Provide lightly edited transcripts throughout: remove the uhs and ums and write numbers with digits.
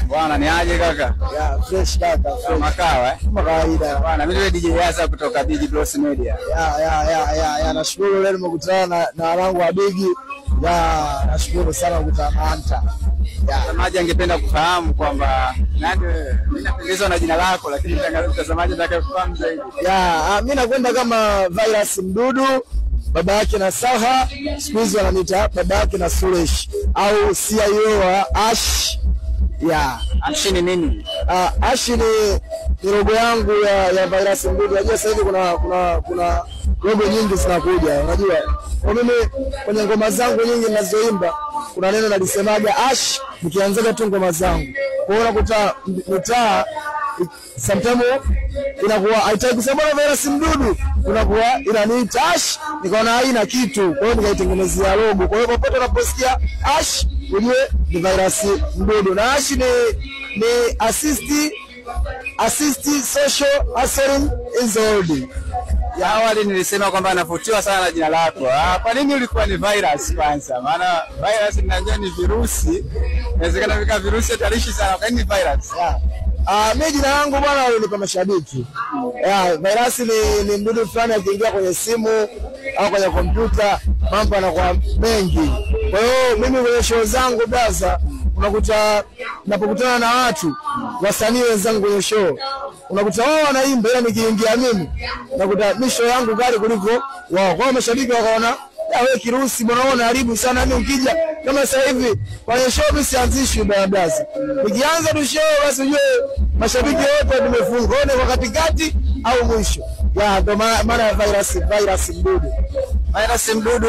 Bwana ni aje kaka? Ya fresh kaka, fresh. Makawa Kama kawaida. Bwana mimi DJ Yaza kutoka Big Boss Media. Ya nashukuru leo nimekutana na wanangu wa Big. Ya nashukuru sana kukutana na Anta. Mtazamaji angependa kufahamu kwamba mimi napendezwa na jina lako, lakini mtazamaji anataka kufahamu zaidi. Mimi nakwenda kama Virus Mdudu, baba yake na Saha, siku hizi wananiita baba yake na Suresh au CIO wa Ash. Ash ni nini? Ash ni logo yangu ya Virus Mdudu. Unajua sasa hivi kuna logo nyingi zinakuja. Unajua kwa mimi kwenye ngoma zangu nyingi ninazoimba kuna neno nalisemaga Ash nikianza tu ngoma zangu. Kwa hiyo unakuta mitaa sometimes inakuwa haitaki kusema Virus Mdudu, unakuwa inaniita Ash, nikaona haina kitu, kwa hiyo nikaitengenezea logo. Kwa hiyo popote unaposikia Ash ujue ni Virus Mdudu. Na Ash ni assist social hustling in the world. Awali nilisema kwamba anavutiwa sana na jina lako. Kwa nini ulikuwa ni Virus kwanza? Maana virus ninajua ni virusi. Inawezekana vika virusi hatarishi sana. Kwa nini Virus? Mimi jina langu bwana walinipa mashabiki. Virus ni mdudu fulani akiingia kwenye simu au kwenye kompyuta mambo yanakuwa mengi. Kwa hiyo mimi kwenye show zangu blaza unakuta napokutana na watu wasanii wenzangu kwenye show, unakuta wao wanaimba ila nikiingia mimi unakuta misho yangu kali kuliko wao. Kwa hiyo mashabiki wakaona wewe kirusi mbona unaharibu sana. Mimi ukija kama sasa hivi kwenye show mimi sianzishi blaza, nikianza tu show basi ujue mashabiki wote tumefunga kwa katikati au mwisho. Ndio maana ya Virus Mdudu. Virus Mdudu,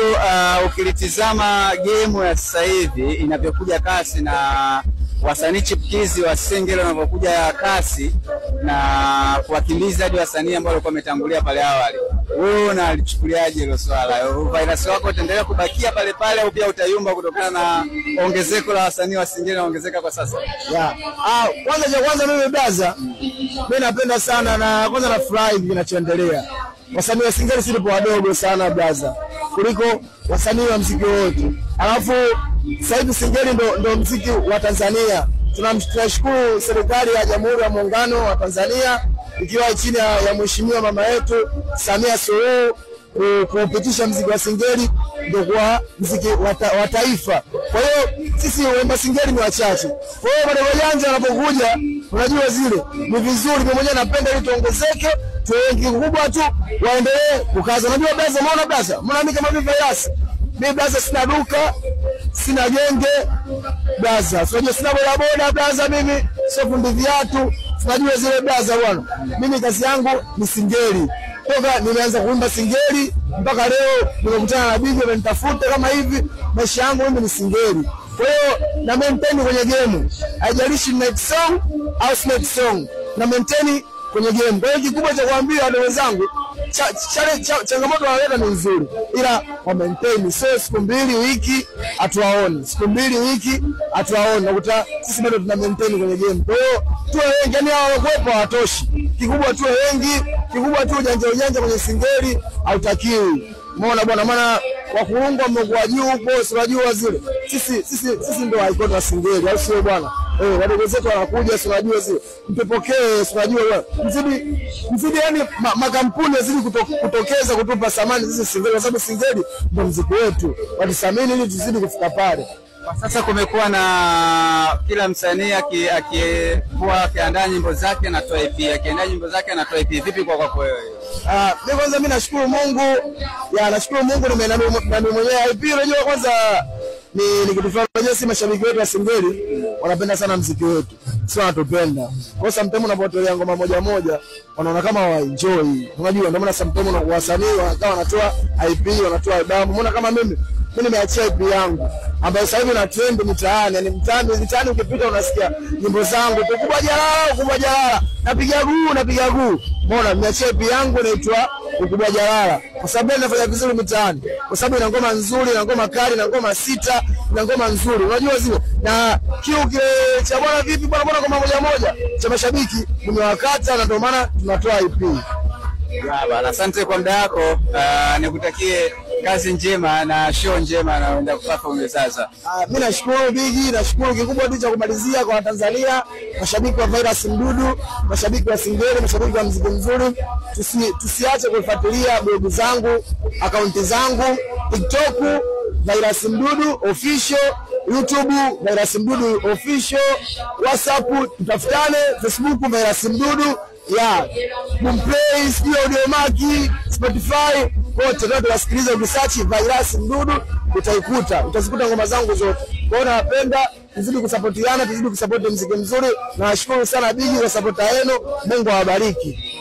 ukilitizama game ya sasa hivi inavyokuja kasi na wasanii chipkizi wa single wanavyokuja kasi na kuwakimbiza hadi wasanii ambao walikuwa wametangulia pale awali, wewe unalichukuliaje hilo swala? Virus wako utaendelea kubakia pale pale au pia utayumba kutokana na ongezeko la wasanii wa single na ongezeka kwa sasa? Kwanza mimi blaza, mimi napenda sana na kwanza nafurahi kinachoendelea. Wasanii wa single sisi tupo wadogo sana blaza kuliko wasanii wa muziki wote. Alafu sasa hivi single ndo muziki wa Tanzania. Tunashukuru serikali ya Jamhuri ya Muungano wa Tanzania ikiwa chini ya mheshimiwa mama yetu Samia Suluhu kupitisha muziki wa single ndio kwa muziki wa taifa. Kwa hiyo sisi waimba single ni wachache. Kwa hiyo wale wajanja wanapokuja unajua zile ni vizuri. Mimi mwenyewe napenda ili tuongezeke, tuwe wengi kubwa tu waendelee kukaza. Unajua blaza, umeona blaza? Mbona mimi kama Virus? Mimi blaza sina duka, sina genge blaza. Unajua sina bodaboda blaza, mimi sio fundi viatu. Unajua zile blaza bwana. Mimi kazi yangu ni single. Toka nimeanza kuimba single mpaka leo nimekutana na Big amenitafuta kama hivi, maisha yangu mimi ni single. Kwa hiyo na maintain kwenye game. Haijalishi night song au night song, na maintain kwenye game. Kwa hiyo kikubwa cha kuambia wale wenzangu, changamoto wanaleta ni nzuri, ila wa maintain. Sio siku 2 wiki atuwaone, siku 2 wiki atuwaone. Nakuta sisi bado tuna maintain kwenye game. Kwa hiyo tuwe wengi, yani hao wakopo hawatoshi. Kikubwa tuwe wengi, kikubwa tu ujanja kwenye single hautakiwi. Umeona bwana, maana kwa kuungwa mmekuwa juu huko, unajua zile. Sisi ndio icon wa single, au sio bwana? Wadogo zetu wanakuja, unajua zile. Mpepokee, unajua bwana. Mzidi yani makampuni yazidi kutokeza kutupa samani sisi single, kwa sababu single ndio muziki wetu. Watusamini ili tuzidi kufika pale. Kwa sasa kumekuwa na kila msanii akikuwa akiandaa nyimbo zake anatoa EP, akiandaa nyimbo zake anatoa EP. Vipi kwa wewe? Mimi kwanza mimi nashukuru Mungu. Nashukuru Mungu na mwenyewe EP. Unajua kwanza ni kitu fulani. Unajua si mashabiki wetu wa single wanapenda sana muziki wetu, sio wanatupenda. Kwa sababu sometimes unapotolea ngoma moja wanaona kama wa enjoy. Unajua ndio maana sometimes wasanii wanatoa EP, wanatoa album. Unaona kama mimi nimeachia EP yangu ambayo sasa hivi na trend mitaani. Yani mitaani ukipita unasikia nyimbo zangu kubwa jalala, napiga guu. Umeona, nimeachia EP yangu inaitwa Ukubwa Jalala kwa sababu inafanya vizuri mitaani, kwa sababu ina ngoma nzuri, ina ngoma kali, ina ngoma sita, ina ngoma nzuri. Unajua zile na kiu kile cha bwana vipi bwana kwa moja cha mashabiki nimewakata, na ndio maana tunatoa EP. Baba, asante kwa muda wako. Nikutakie kazi njema na show njema na unaenda kuperform sasa. Mimi nashukuru Bigi, nashukuru kikubwa tu cha kumalizia kwa Tanzania, mashabiki wa Virus Mdudu, mashabiki wa Singeli, mashabiki wa muziki mzuri, tusiache kufuatilia blog zangu, akaunti zangu, TikTok Virus Mdudu official, YouTube Virus Mdudu official, WhatsApp tutafutane, Facebook Virus Mdudu, Boomplay, Audiomack, Spotify, wote ndio tunasikiliza. Ukisearch Virus Mdudu utazikuta ngoma zangu zote. Kwa hiyo napenda tuzidi kusapotiana, tuzidi kusupport muziki mzuri. Na nashukuru sana Bigi kwa support yenu. Mungu awabariki.